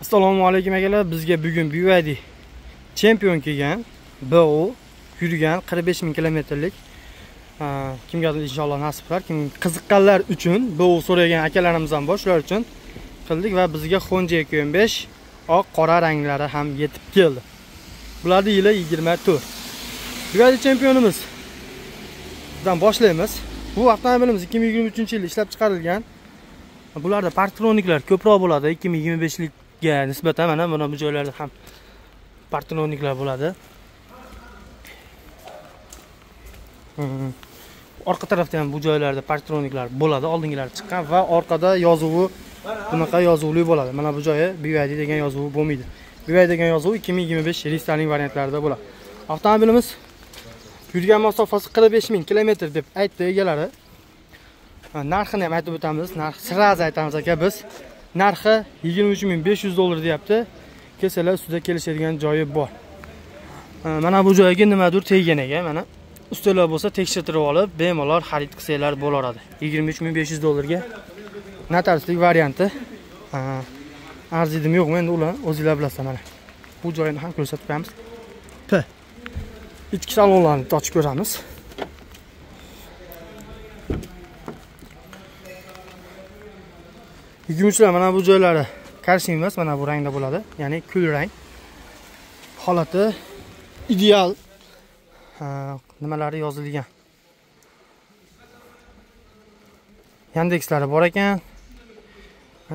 Assalomu alaykum akalar. Bizga bugun BYD chempion kelgan, BO yurgan 45 ming kilometrlik kimgadir inshaalloh nasib qilar. Kim qiziqqanlar uchun BO so'ragan akalarimiz ham bor, shular uchun qildik va bizga Honda 215 oq qora ranglari ham yetib keldi. Bularning yili 24. BYD chempionimiz dan boshlaymiz. Bu avtomobilimiz 2023-yilda ishlab chiqarilgan. Bularda parktroniklar ko'proq bo'ladi. 2025-likga nisbatan mana bu joylarda ham parktroniklar bo'ladi. Orqa tarafda ham bu joylarda parktroniklar bo'ladi. Oldingilari chiqqan va orqada yozuvi bunaqa yozuvli bo'ladi. Mana bu joyi BYD degan yozuvi bo'lmaydi. BYD degan yozuv 2025 restyling variantlarida bo'ladi. Avtomobilimiz yurgan masofasi 45 ming kilometr deb aytdi egalari. Narxini ham aytib o'tamiz. Narx sirraz aytamiz aka biz. Narxi 23.500 dollar deyapti. Kelsalar ustida kelishadigan joyi bor. Mana bu joyga nimadir teggan ekan, mana ustalar bo'lsa tekshirtirib olib, bemalol xarid qilsanglar bo'laveradi. 23.500 dollarga notariuslik varianti. Arziydim yo'qmi endi ular o'zingizlar bilasizlar mana. Bu joyini ham ko'rsatib qo'yamiz. Ichki salonlarni ochib ko'ramiz. Yig'imchilar mana bu joylari karshim emas, mana bu rangda bo'ladi. Ya'ni kul rang. Holati ideal. Nimalari yozilgan. Yandexlari bor ekan.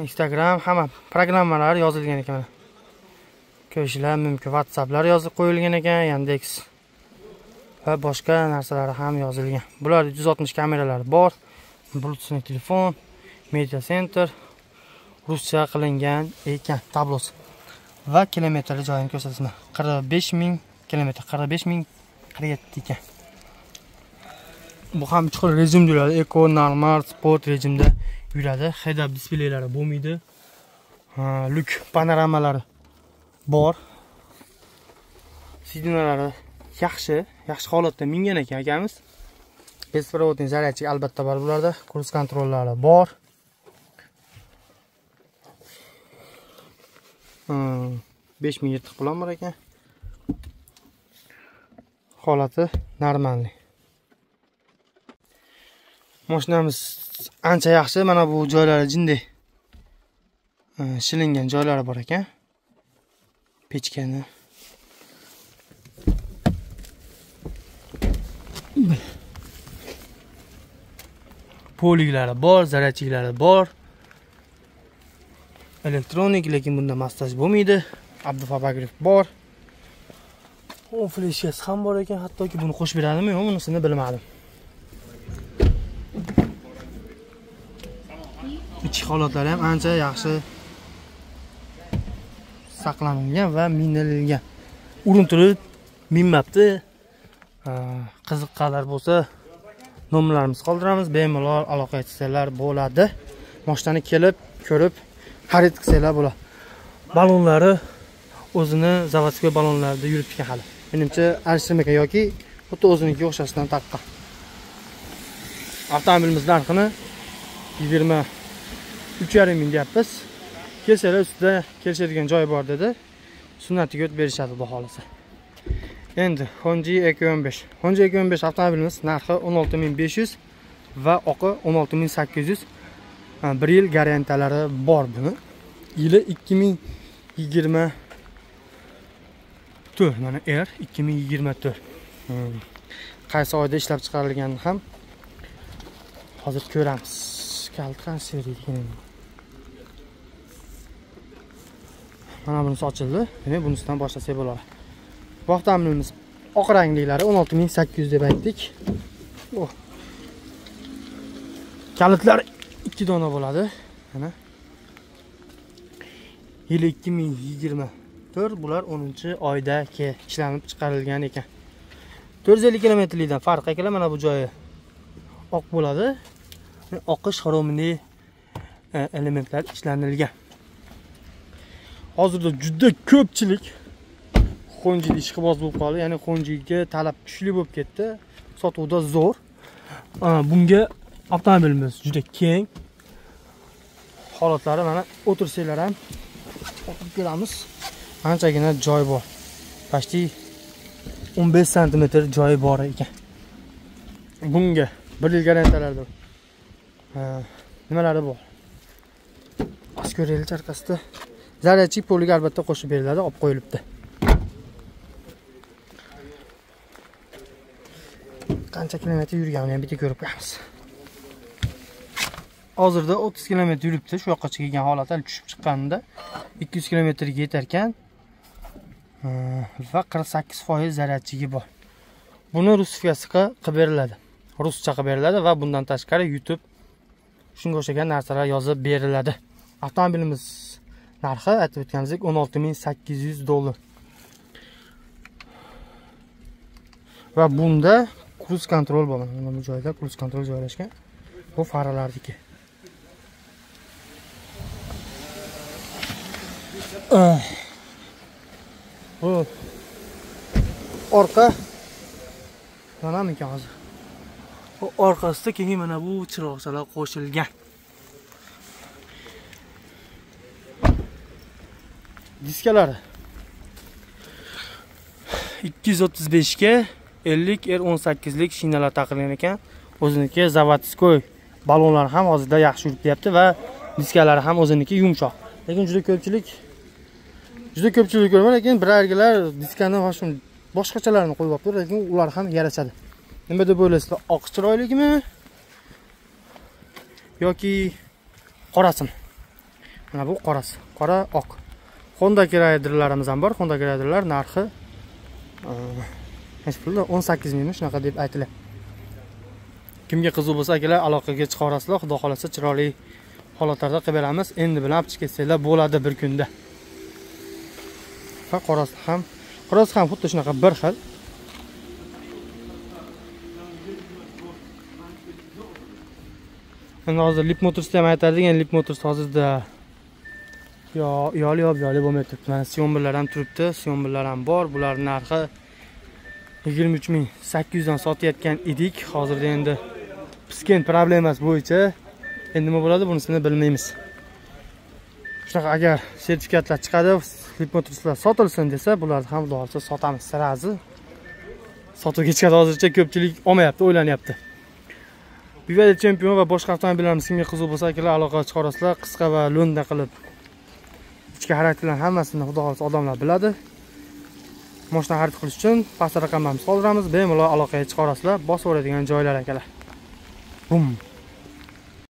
Instagram hamma programmalar yozilgan ekan. Ko'rishlar mumkin. WhatsApplar yozib qo'yilgan ekan, Yandex va boshqa narsalar ham yozilgan. Bularda 160 kameralari bor. Bluetooth telefon, media center, ruscha qilingan ekan tablosi. Va kilometrli joyini ko'rsatishman. 45 ming kilometr, 45 ming 47 ekan. Bu ham uch xil rejimda yuradi. Eco, normal, sport rejimda yuradi. Head-up displaylari bo'lmaydi. Luk panoramalari bor. Sidinalari yaxshi holatda mingan ekan akamiz. Besprovodni zaryadchik albatta bor bularda. Cruise kontrollari bor. 5 ming yirtiq bilan bor ekan. Holati normalniy. Mashinamiz ancha yaxshi. Mana bu joylari jinday shilingan joylari bor ekan. Pechkani poliklari bor, zaryadchiklari bor. Elektronik, lekin bunda mastaj bo'lmaydi. Abdufabagriff bor. Fleshkasi ham bor ekan, hattoki buni qo'shib beradimi yo'q, bunisini bilmadim. Ichki holatlari ham ancha yaxshi saqlangan va minilgan. Urintirib minmabdi. Qiziqqanlar bo'lsa nomerlarimizni qoldiramiz, bemalol aloqa qilsanglar bo'ladi. Mashinani kelib ko'rib xarid qilsanglar bo'ladi. Balonlari o'zini zavodskiy balonlarda yuribdi ekan hali. Menimcha alishtirmagan yoki xuddi o'zinikiga o'xshashdan taqqan. Avtomobilimiz narxini 23.5 ming deyapmiz. Kelsalar ustida kelishadigan joy bor dedi. Sunnatiga o't berishadi xudo xolasa. Endi Honda 215. Honda 215 avtomobilimiz narxi 16.500 va oqi 16.800. 1 yil garantiyalari bor buni. Yili 2024. Mana 2024. Qaysi oyda ishlab chiqarilganini ham hozir ko'ramiz. Kalt qancha ekan. Mana bunisi ochildi. Demak, bunisidan boshlasak bo'ladi. Bu avtomobilimiz oq rangliklari 16.800 deb aytdik. Kalitlar 2 dona bo'ladi. Mana. Yili 2024, bular 10-oyda ishlanib chiqarilgan ekan. 450 kilometrlikdan farq ekan, mana bu joyi oq bo'ladi. Oqish xromli elementlar ishlanilgan. Hozirda juda ko'pchilik Honda ishqiboz bo'lib qoldi. Ya'ni Hondaga talab kuchli bo'lib ketdi. Sotuvda zo'r. Bunga avtomobilimiz juda keng. Holatlari mana o'tirsanglar ham Qo'yib ko'ramiz. Anchagina joy bor. Почти 15 sm joyi bor ekan. Bunga 1 yil garantiyalardir. Nimalari bor? Oskor charqasida zaryadchik poliga albatta qo'shib beriladi, olib qo'yilibdi. Qancha kilometr yurganini ham bitta ko'rib qo'yamiz. Hozirda 30 kilometr yuribdi, shu yoqqa kelgan holatda tushib chiqqanida 200 kilometrga yetar ekan. Va 48% zaryadchigi bor. Buni rusifikatsiya qilib beriladi. Ruscha qilib beriladi va bundan tashqari YouTube shunga o'xshagan narsalar yozib beriladi. Avtomobilimiz narxi aytib o'tganimizdek $16,800. Va bunda cruise control bor. Mana bu joyda cruise control joylashgan. Bu faralardiki. Bu orqa mana ekan hozir. Bu orqasida keyin mana bu chiroqchalar qo'shilgan. Diskalari 235 ga 50 R18 lik shinalar taqilgan ekan. O'ziniki zavodskoy balonlar ham hozirda yaxshi yurib deyapti va diskalari ham o'ziniki yumshoq. Lekin juda ko'pchilik ko'raman, lekin birargilar diskani boshqachalarini qo'yib olibdi, lekin ular ham yarashadi. Nima deb o'ylaysizlar? Oq chiroyligimi yoki qorasimi? Mana bu qorasi, qora oq. Honda Rider'larimiz ham bor. Honda Rider'lar narxi 18 ming shunaqa deb aytiladi. Kimga qiziq bo'lsa, akalar aloqaga chiqa olasizlar. Xudo xolasa chiroyli holatlarda qilib beramiz. Endi bilan olib chiqsanglar bo'ladi bir kunda. Va qorasi ham xuddi shunaqa bir xil. Endi hozir Lip Motors ham aytadigan, Lip Motors hozirda yoli bo'lmay turibdi. Mana Sionbirlar ham turibdi, Sionbirlar ham bor. Bular narxi 23,800 dan sotayotgan edik. Hozirda endi Piskent problemasi bo'yicha endi nima bo'ladi, bunisini bilmaymiz. Shunaqa agar sertifikatlar chiqadi, Lip Motorslar sotilsin desa, bularni ham xudo sotamiz. Sirazi sotuvga chiqadi, hozircha ko'pchilik olmayapti, o'ylanyapti. Bivali Champion va boshqa avtomobillarimiz kimga qiziq bo'lsa, akalar aloqaga chiqa olasizlar. Qisqa va lo'nda qilib ichki xarakterlarni hammasini xudo xolasa odamlar biladi. Mashina xarid qilish uchun past raqamlarni qoldiramiz, bemalol aloqaga chiqa olasizlar. Bosib oladigan joylar akalar. Bum.